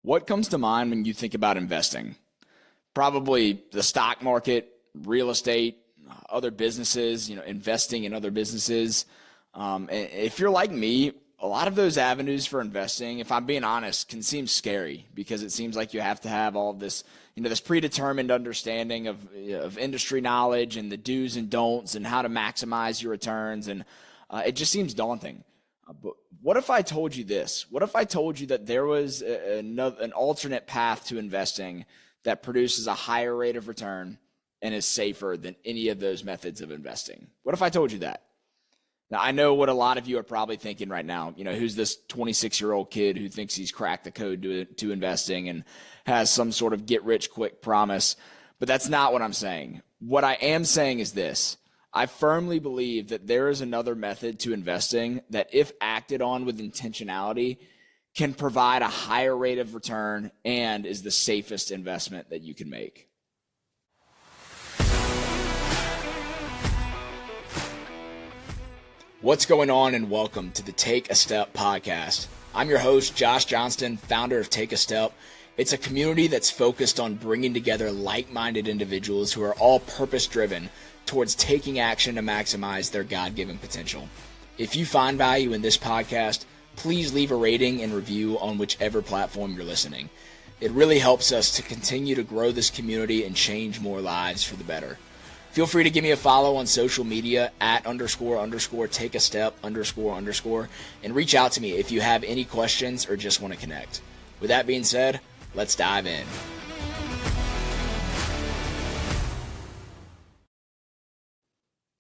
What comes to mind when you think about investing? Probably the stock market, real estate, other businesses, investing in other businesses. And if you're like me, a lot of those avenues for investing, if I'm being honest, can seem scary because it seems like you have to have all this, this predetermined understanding of industry knowledge and the do's and don'ts and how to maximize your returns. And it just seems daunting. But what if I told you this? What if I told you that there was an alternate path to investing that produces a higher rate of return and is safer than any of those methods of investing? What if I told you that? Now, I know what a lot of you are probably thinking right now. Who's this 26-year-old kid who thinks he's cracked the code to investing and has some sort of get-rich-quick promise? But that's not what I'm saying. What I am saying is this. I firmly believe that there is another method to investing that, if acted on with intentionality, can provide a higher rate of return and is the safest investment that you can make. What's going on, and welcome to the Take a Step podcast. I'm your host, Josh Johnston, founder of Take a Step. It's a community that's focused on bringing together like-minded individuals who are all purpose-driven towards taking action to maximize their God-given potential. If you find value in this podcast, please leave a rating and review on whichever platform you're listening. It really helps us to continue to grow this community and change more lives for the better. Feel free to give me a follow on social media at __take a step __, and reach out to me if you have any questions or just want to connect. With that being said, let's dive in.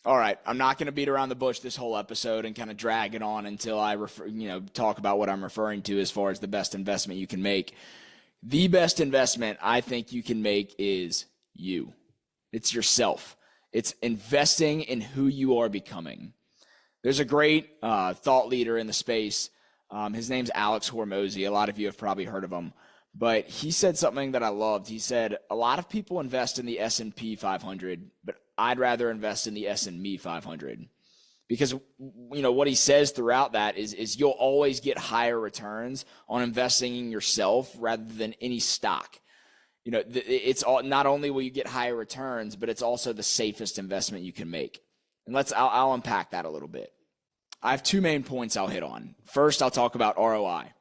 All right, I'm not going to beat around the bush this whole episode and kind of drag it on until I talk about what I'm referring to as far as the best investment you can make. The best investment I think you can make is you. It's yourself. It's investing in who you are becoming. There's a great thought leader in the space. His name's Alex Hormozy. A lot of you have probably heard of him. But he said something that I loved. He said, a lot of people invest in the S&P 500, but I'd rather invest in the S&Me 500. Because, what he says throughout that is you'll always get higher returns on investing in yourself rather than any stock. It's all, not only will you get higher returns, but it's also the safest investment you can make. And I'll unpack that a little bit. I have two main points I'll hit on. First, I'll talk about ROI.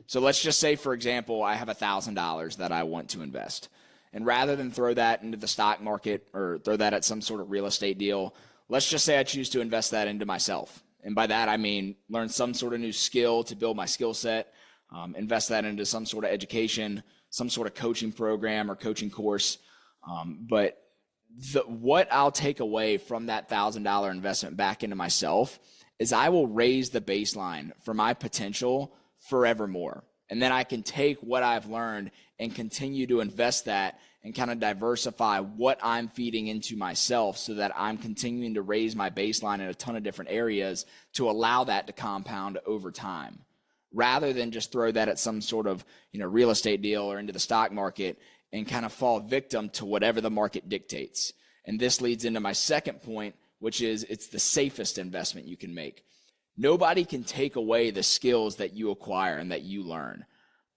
So let's just say, for example, I have $1,000 that I want to invest. And rather than throw that into the stock market or throw that at some sort of real estate deal, let's just say I choose to invest that into myself. And by that, I mean learn some sort of new skill to build my skill set, invest that into some sort of education, some sort of coaching program or coaching course. But what I'll take away from that $1,000 investment back into myself is I will raise the baseline for my potential forevermore. And then I can take what I've learned and continue to invest that and kind of diversify what I'm feeding into myself so that I'm continuing to raise my baseline in a ton of different areas to allow that to compound over time, rather than just throw that at some sort of real estate deal or into the stock market and kind of fall victim to whatever the market dictates. And this leads into my second point, which is it's the safest investment you can make. Nobody can take away the skills that you acquire and that you learn.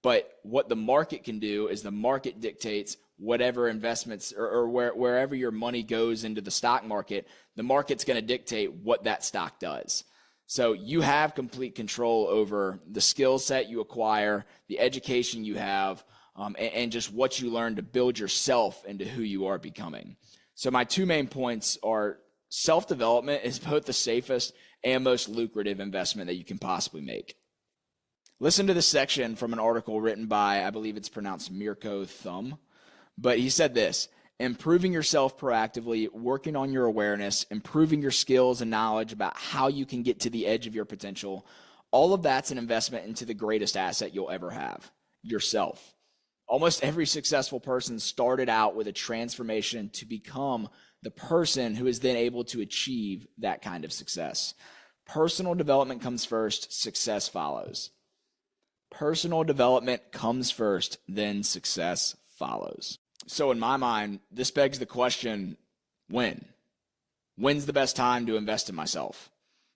But what the market can do is the market dictates whatever investments or wherever your money goes into the stock market, the market's going to dictate what that stock does. So you have complete control over the skill set you acquire, the education you have, and just what you learn to build yourself into who you are becoming. So my two main points are self-development is both the safest and most lucrative investment that you can possibly make. Listen to this section from an article written by, I believe it's pronounced Mirko Thum, but he said this: improving yourself proactively, working on your awareness, improving your skills and knowledge about how you can get to the edge of your potential, all of that's an investment into the greatest asset you'll ever have, yourself. Almost every successful person started out with a transformation to become the person who is then able to achieve that kind of success. Personal development comes first, success follows. Personal development comes first, then success follows. So in my mind, this begs the question, when? When's the best time to invest in myself?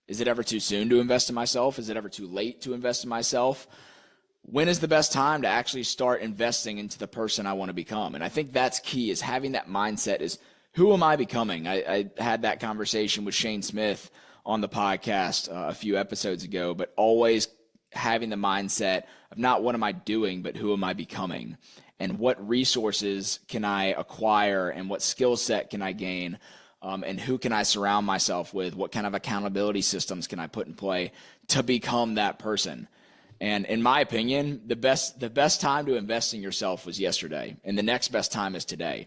Is it ever too soon to invest in myself? Is it ever too late to invest in myself? when is the best time to actually start investing into the person I want to become? And I think that's key, is having that mindset is, who am I becoming? I had that conversation with Shane Smith on the podcast a few episodes ago, but always having the mindset of not what am I doing, but who am I becoming? And what resources can I acquire, and what skill set can I gain, and who can I surround myself with? What kind of accountability systems can I put in play to become that person? And in my opinion, the best time to invest in yourself was yesterday, and the next best time is today.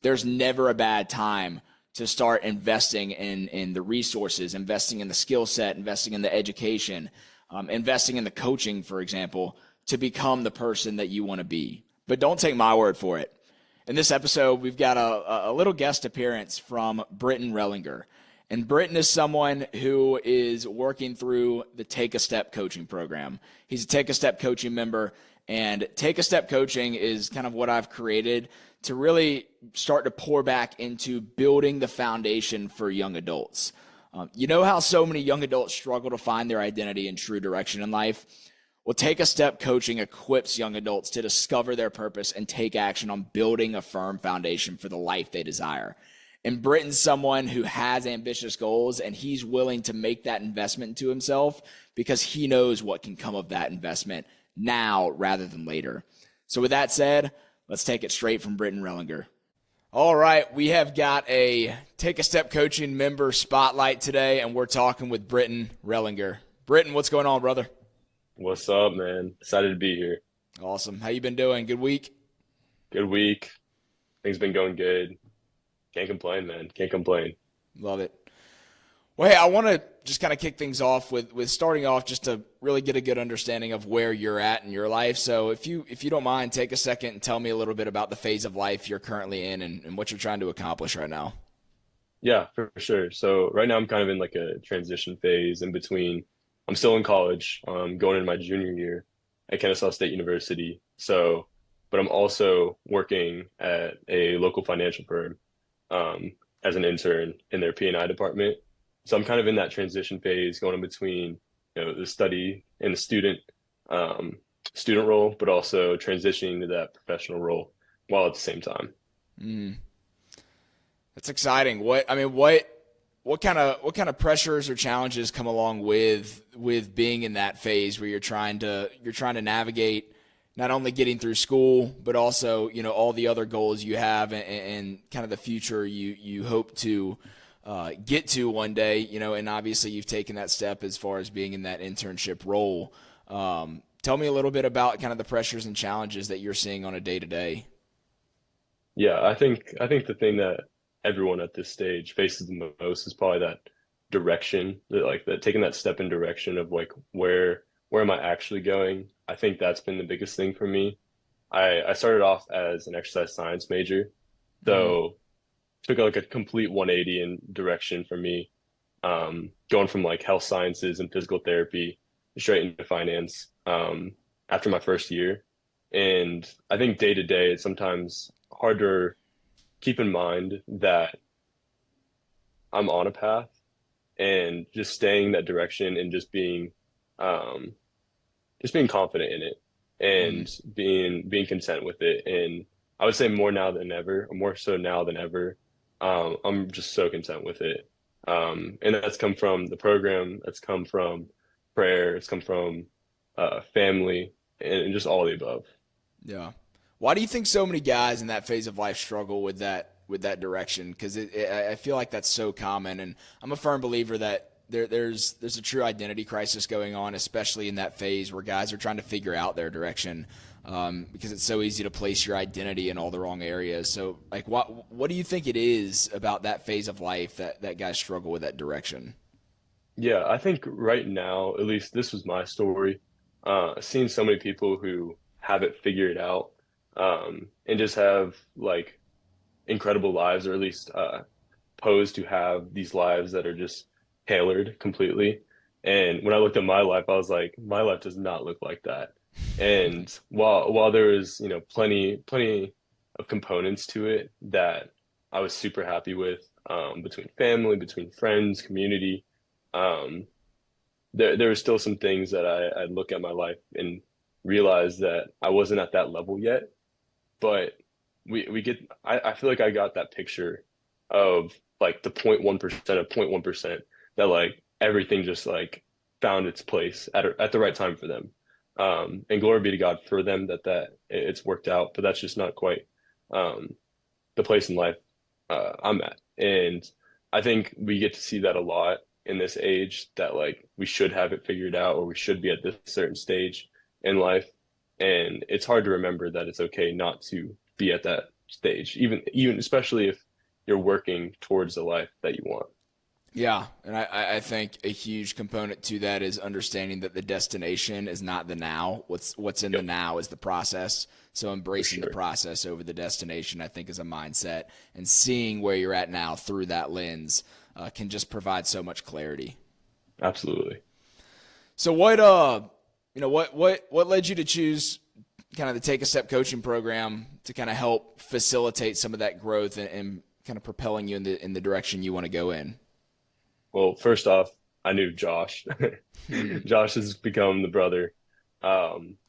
There's never a bad time to start investing in the resources, investing in the skill set, investing in the education, investing in the coaching, for example, to become the person that you want to be. But don't take my word for it. In this episode, we've got a little guest appearance from Britton Rellinger. And Britton is someone who is working through the Take a Step coaching program. He's a Take a Step coaching member, and Take a Step coaching is kind of what I've created to really start to pour back into building the foundation for young adults. You know how so many young adults struggle to find their identity and true direction in life? Well, Take a Step coaching equips young adults to discover their purpose and take action on building a firm foundation for the life they desire. And Britton's someone who has ambitious goals, and he's willing to make that investment into himself because he knows what can come of that investment now rather than later. So with that said, let's take it straight from Britton Rellinger. All right, we have got a Take a Step coaching member spotlight today, and we're talking with Britton Rellinger. Britton, what's going on, brother? What's up, man? Excited to be here. Awesome. How you been doing? Good week? Good week. Things been going good. Can't complain, man. Can't complain. Love it. Well, hey, I want to just kind of kick things off with starting off just to really get a good understanding of where you're at in your life. So if you don't mind, take a second and tell me a little bit about the phase of life you're currently in and what you're trying to accomplish right now. Yeah, for sure. So right now I'm kind of in like a transition phase in between. I'm still in college, going into my junior year at Kennesaw State University. So, but I'm also working at a local financial firm as an intern in their P&I department. So I'm kind of in that transition phase, going in between, the study and the student role, but also transitioning to that professional role while at the same time. Mm. That's exciting. What kind of pressures or challenges come along with being in that phase where you're trying to navigate not only getting through school, but also, all the other goals you have and kind of the future you hope to get to one day, and obviously you've taken that step as far as being in that internship role. Tell me a little bit about kind of the pressures and challenges that you're seeing on a day-to-day. Yeah, I think the thing that everyone at this stage faces the most is probably that direction, that taking that step in direction of like where am I actually going? I think that's been the biggest thing for me. I started off as an exercise science major, so took like a complete 180 in direction for me, going from like health sciences and physical therapy straight into finance after my first year. And I think day to day, it's sometimes hard to keep in mind that I'm on a path and just staying in that direction and just being confident in it and being content with it. And I would say more now than ever, or more so now than ever, I'm just so content with it. And that's come from the program, that's come from prayer, it's come from family, and just all the above. Yeah. Why do you think so many guys in that phase of life struggle with that direction? Because I feel like that's so common, and I'm a firm believer that there's a true identity crisis going on, especially in that phase where guys are trying to figure out their direction, because it's so easy to place your identity in all the wrong areas. So, like, what do you think it is about that phase of life that guys struggle with that direction? Yeah, I think right now, at least this was my story, seeing so many people who have it figured out, and just have like incredible lives, or at least posed to have these lives that are just tailored completely. And when I looked at my life, I was like, my life does not look like that. And while there was, plenty of components to it that I was super happy with, between family, between friends, community, there were still some things that I look at my life and realized that I wasn't at that level yet, but we get I feel like I got that picture of like the 0.1% of 0.1% that like everything just like found its place at the right time for them. And glory be to God for them that it's worked out, but that's just not quite um, the place in life I'm at. And I think we get to see that a lot in this age that like we should have it figured out or we should be at this certain stage in life. And it's hard to remember that it's okay not to be at that stage, even especially if you're working towards the life that you want. Yeah, and I think a huge component to that is understanding that the destination is not the now. What's in the Yep, now is the process. So for embracing the sure. process over the destination, I think, is a mindset, and seeing where you're at now through that lens can just provide so much clarity. Absolutely. So what led you to choose kind of the Take a Step coaching program to kind of help facilitate some of that growth and kind of propelling you in the direction you want to go in? Well, first off, I knew Josh. Josh has become the brother,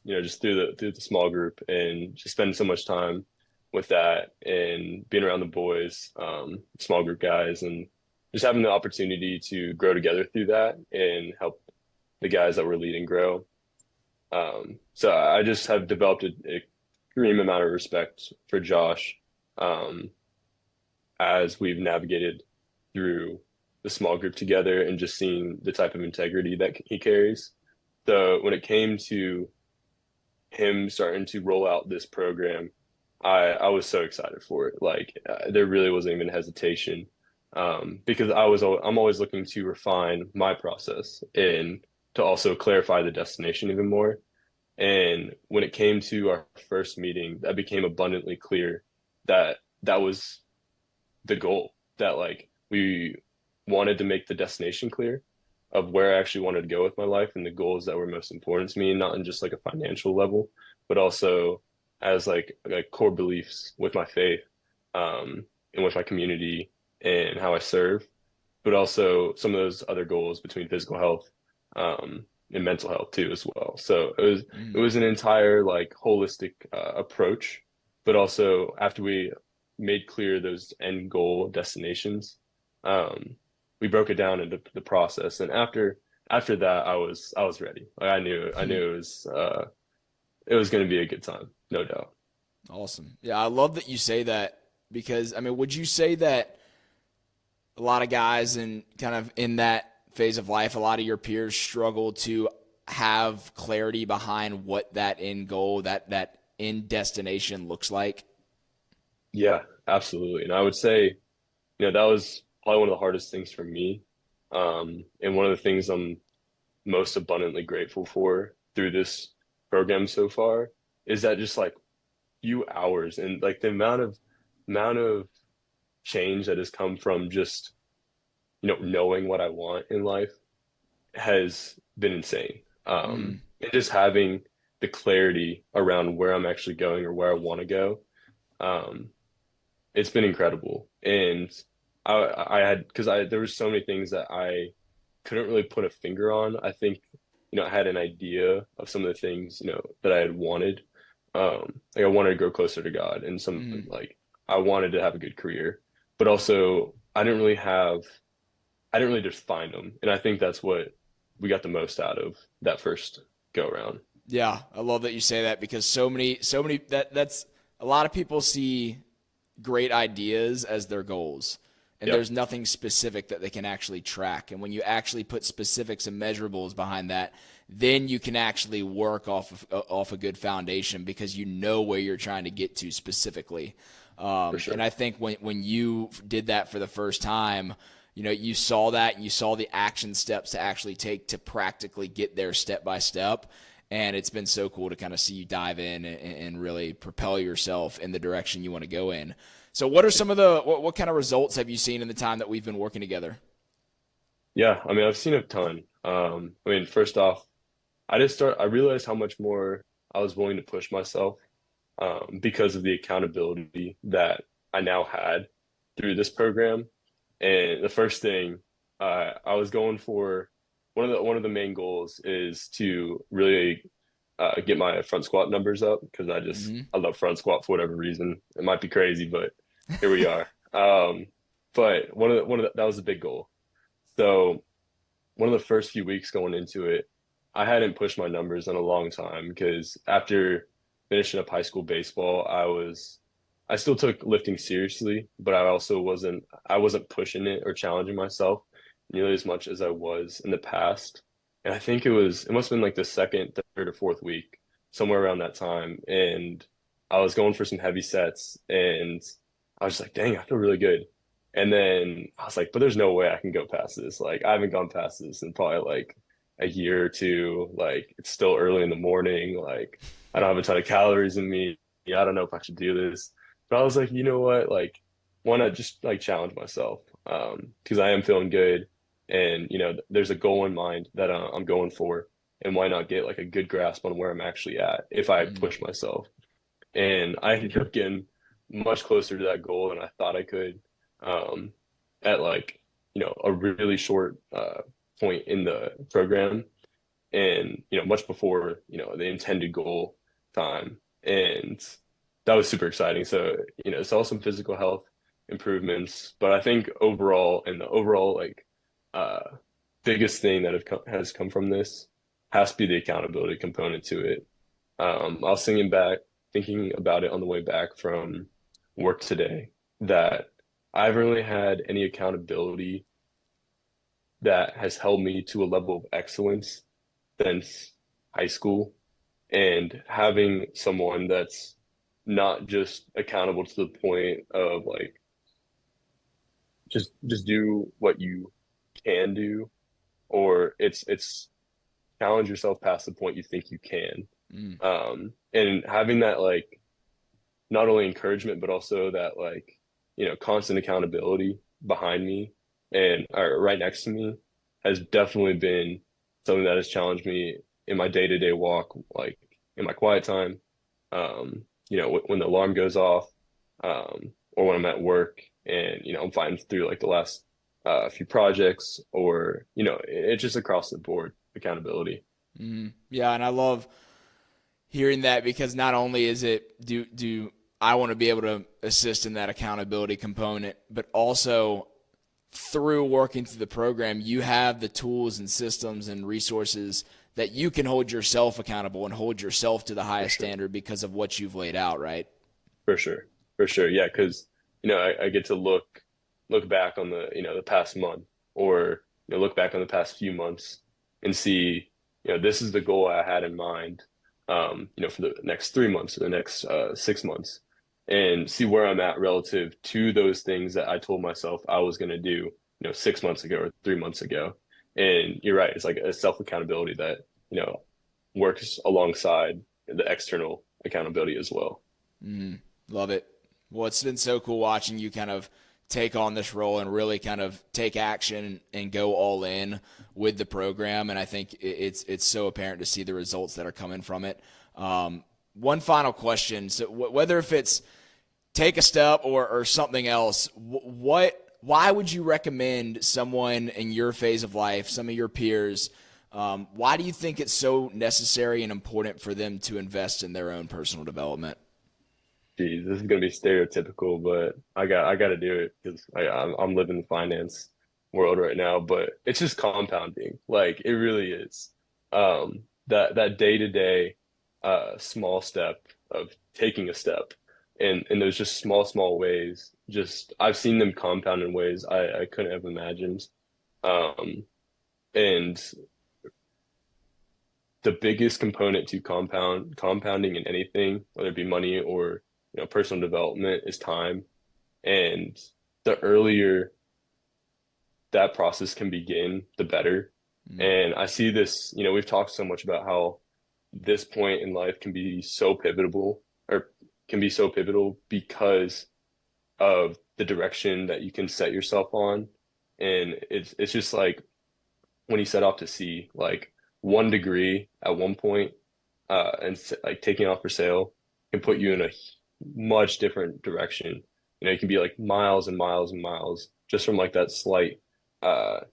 just through the small group and just spending so much time with that and being around the boys, small group guys, and just having the opportunity to grow together through that and help the guys that we're leading grow. So I just have developed an extreme amount of respect for Josh, um, as we've navigated through the small group together and just seeing the type of integrity that he carries. So when it came to him starting to roll out this program, I was so excited for it. Like there really wasn't even hesitation, because I'm always looking to refine my process and to also clarify the destination even more. And when it came to our first meeting, that became abundantly clear that that was the goal, that like we wanted to make the destination clear of where I actually wanted to go with my life and the goals that were most important to me, not in just like a financial level, but also as like core beliefs with my faith, and with my community and how I serve, but also some of those other goals between physical health, and mental health too as well. So it Mm. was an entire like holistic approach, but also after we made clear those end goal destinations, um, we broke it down into the process. And after that, I was ready. Like I knew it was going to be a good time, no doubt. Awesome. Yeah, I love that you say that because I mean, would you say that a lot of guys in kind of in that phase of life, a lot of your peers struggle to have clarity behind what that end goal, that end destination looks like? Yeah, absolutely. And I would say, that was probably one of the hardest things for me. And one of the things I'm most abundantly grateful for through this program so far is that just like few hours and like the amount of change that has come from just, knowing what I want in life has been insane. Mm. And just having the clarity around where I'm actually going or where I want to go. Um, it's been incredible. And I had, because there were so many things that I couldn't really put a finger on. I think, I had an idea of some of the things, that I had wanted. Like I wanted to grow closer to God and Mm. like I wanted to have a good career, but also I didn't really define them. And I think that's what we got the most out of that first go around. Yeah, I love that you say that because so many that's a lot of people see great ideas as their goals. And Yep, there's nothing specific that they can actually track. And when you actually put specifics and measurables behind that, then you can actually work off a good foundation because you know where you're trying to get to specifically. for And sure. I think when you did that for the first time, you saw that and you saw the action steps to actually take to practically get there step by step. And it's been so cool to kind of see you dive in and really propel yourself in the direction you want to go in. So, what are some of what kind of results have you seen in the time that we've been working together? Yeah, I mean, I've seen a ton. I mean, first off, I realized how much more I was willing to push myself, because of the accountability that I now had through this program. And the first thing, I was going for one of the main goals is to really get my front squat numbers up because Hmm. I love front squat for whatever reason. It might be crazy, but here we are. But that was a big goal. So one of the first few weeks going into it, I hadn't pushed my numbers in a long time because after finishing up high school baseball, I still took lifting seriously, but I wasn't pushing it or challenging myself nearly as much as I was in the past. And I think it must have been like the second, third, or fourth week, somewhere around that time. And I was going for some heavy sets and I was just like, dang, I feel really good. And then I was like, but there's no way I can go past this. Like, I haven't gone past this in probably like a year or two. Like, it's still early in the morning. Like, I don't have a ton of calories in me. Yeah, I don't know if I should do this. But I was like, you know what? Like, why not just like challenge myself? Because I am feeling good, and there's a goal in mind that I'm going for, and why not get like a good grasp on where I'm actually at if I Hmm. push myself? And I ended up getting much closer to that goal than I thought I could, um, at like a really short point in the program, and much before the intended goal time, and that was super exciting. So saw some physical health improvements, but I think overall, and the overall like uh biggest thing that has come from this has to be the accountability component to it. I was thinking about it on the way back from work today, that I haven't really had any accountability that has held me to a level of excellence since high school. And having someone that's not just accountable to the point of like just do what you can do, or it's challenge yourself past the point you think you can. Mm. And having that like not only encouragement but also that like constant accountability behind me and or right next to me has definitely been something that has challenged me in my day-to-day walk, like in my quiet time, when the alarm goes off, or when I'm at work and I'm fighting through like the last few projects, or it's just across the board accountability. Yeah, and I love hearing that because not only is it do I want to be able to assist in that accountability component, but also through working through the program, you have the tools and systems and resources that you can hold yourself accountable and hold yourself to the For highest sure. standard because of what you've laid out, right? For sure. For sure. Yeah, because I get to look back on the past month, or look back on the past few months and see, this is the goal I had in mind, for the next 3 months or the next 6 months, and see where I'm at relative to those things that I told myself I was going to do, 6 months ago or 3 months ago. And you're right, it's like a self accountability that, works alongside the external accountability as well. Love it. Well, it's been so cool watching you kind of take on this role and really kind of take action and go all in with the program. And I think it's so apparent to see the results that are coming from it. One final question: so whether if it's take a step or something else, why would you recommend someone in your phase of life, some of your peers? Why do you think it's so necessary and important for them to invest in their own personal development? Geez, this is gonna be stereotypical, but I got to do it because I'm living the finance world right now. But it's just compounding, like it really is. That day to day, small step of taking a step, and those just small ways. Just I've seen them compound in ways I couldn't have imagined. Um, and the biggest component to compounding in anything, whether it be money or personal development, is time. And the earlier that process can begin, the better. Mm, And I see this, we've talked so much about how this point in life can be so pivotal, or can be so pivotal because of the direction that you can set yourself on. And it's just like when you set off to sea, like 1 degree at one point, and like taking off for sail can put you in a much different direction. It can be like miles and miles and miles just from like that slight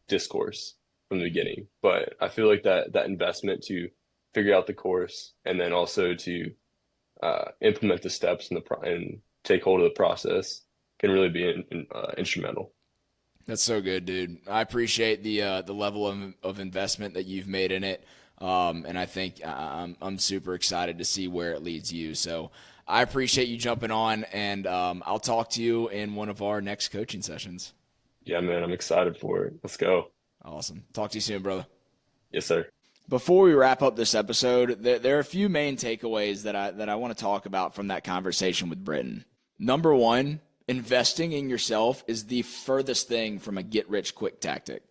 discourse from the beginning. But I feel like that investment to figure out the course, and then also to implement the steps and take hold of the process can really be instrumental. That's so good, dude. I appreciate the level of investment that you've made in it, and I think I'm super excited to see where it leads you. So I appreciate you jumping on, and I'll talk to you in one of our next coaching sessions. Yeah, man, I'm excited for it. Let's go. Awesome. Talk to you soon, brother. Yes, sir. Before we wrap up this episode, there are a few main takeaways that I want to talk about from that conversation with Britton. Number one, investing in yourself is the furthest thing from a get-rich-quick tactic.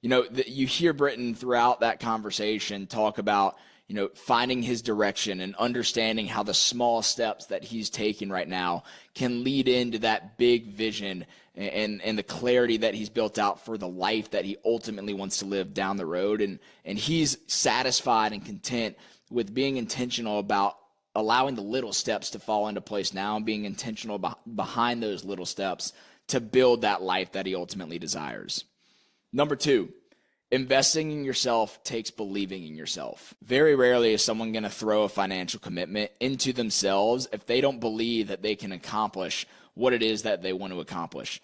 You know, you hear Britton throughout that conversation talk about, you know, finding his direction and understanding how the small steps that he's taking right now can lead into that big vision and the clarity that he's built out for the life that he ultimately wants to live down the road. And he's satisfied and content with being intentional about allowing the little steps to fall into place now and being intentional behind those little steps to build that life that he ultimately desires. Number two, investing in yourself takes believing in yourself. Very rarely is someone going to throw a financial commitment into themselves if they don't believe that they can accomplish what it is that they want to accomplish.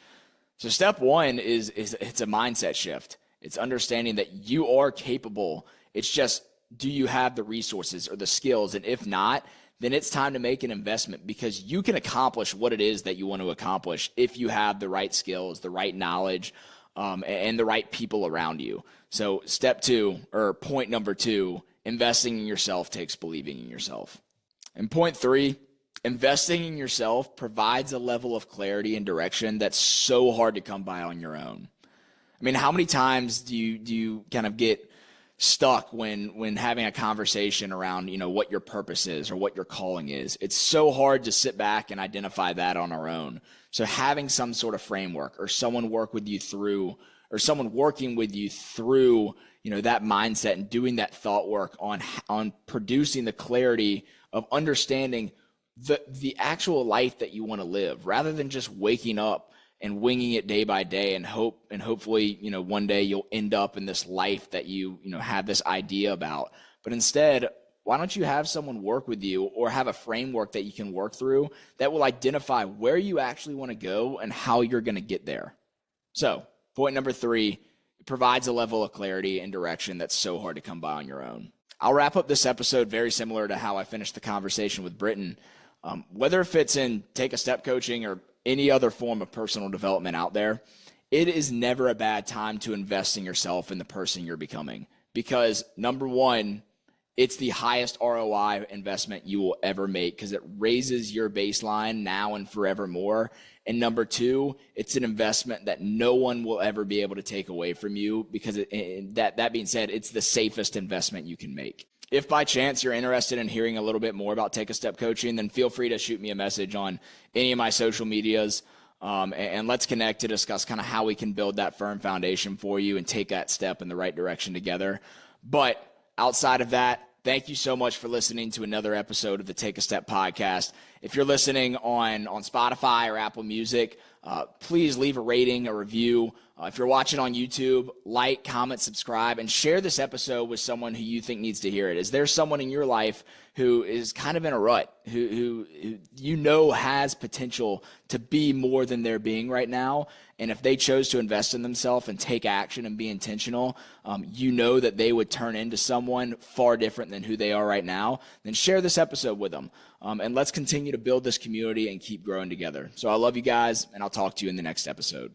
So step one is it's a mindset shift. It's understanding that you are capable. It's just, do you have the resources or the skills? And if not, then it's time to make an investment, because you can accomplish what it is that you want to accomplish if you have the right skills, the right knowledge, and the right people around you. So step two, or point number two, investing in yourself takes believing in yourself. And point three, investing in yourself provides a level of clarity and direction that's so hard to come by on your own. I mean, how many times do you kind of get stuck when having a conversation around, you know, what your purpose is or what your calling is? It's so hard to sit back and identify that on our own. So having some sort of framework or someone work with you through, or someone working with you through, you know, that mindset and doing that thought work on producing the clarity of understanding the actual life that you want to live, rather than just waking up and winging it day by day and hopefully, you know, one day you'll end up in this life that you know, have this idea about. But instead, why don't you have someone work with you, or have a framework that you can work through that will identify where you actually want to go and how you're going to get there? So point number three, it provides a level of clarity and direction that's so hard to come by on your own. I'll wrap up this episode very similar to how I finished the conversation with Britton. Whether it fits in Take a Step coaching or any other form of personal development out there, it is never a bad time to invest in yourself and the person you're becoming. Because number one, it's the highest ROI investment you will ever make, because it raises your baseline now and forevermore. And number two, it's an investment that no one will ever be able to take away from you, because that being said, it's the safest investment you can make. If by chance you're interested in hearing a little bit more about Take a Step coaching, then feel free to shoot me a message on any of my social medias, and let's connect to discuss kind of how we can build that firm foundation for you and take that step in the right direction together. But outside of that, thank you so much for listening to another episode of the Take a Step podcast. If you're listening on Spotify or Apple Music, please leave a rating, a review. If you're watching on YouTube, like, comment, subscribe, and share this episode with someone who you think needs to hear it. Is there someone in your life who is kind of in a rut, who you know has potential to be more than they're being right now? And if they chose to invest in themselves and take action and be intentional, you know that they would turn into someone far different than who they are right now. Then share this episode with them. And let's continue to build this community and keep growing together. So I love you guys, and I'll talk to you in the next episode.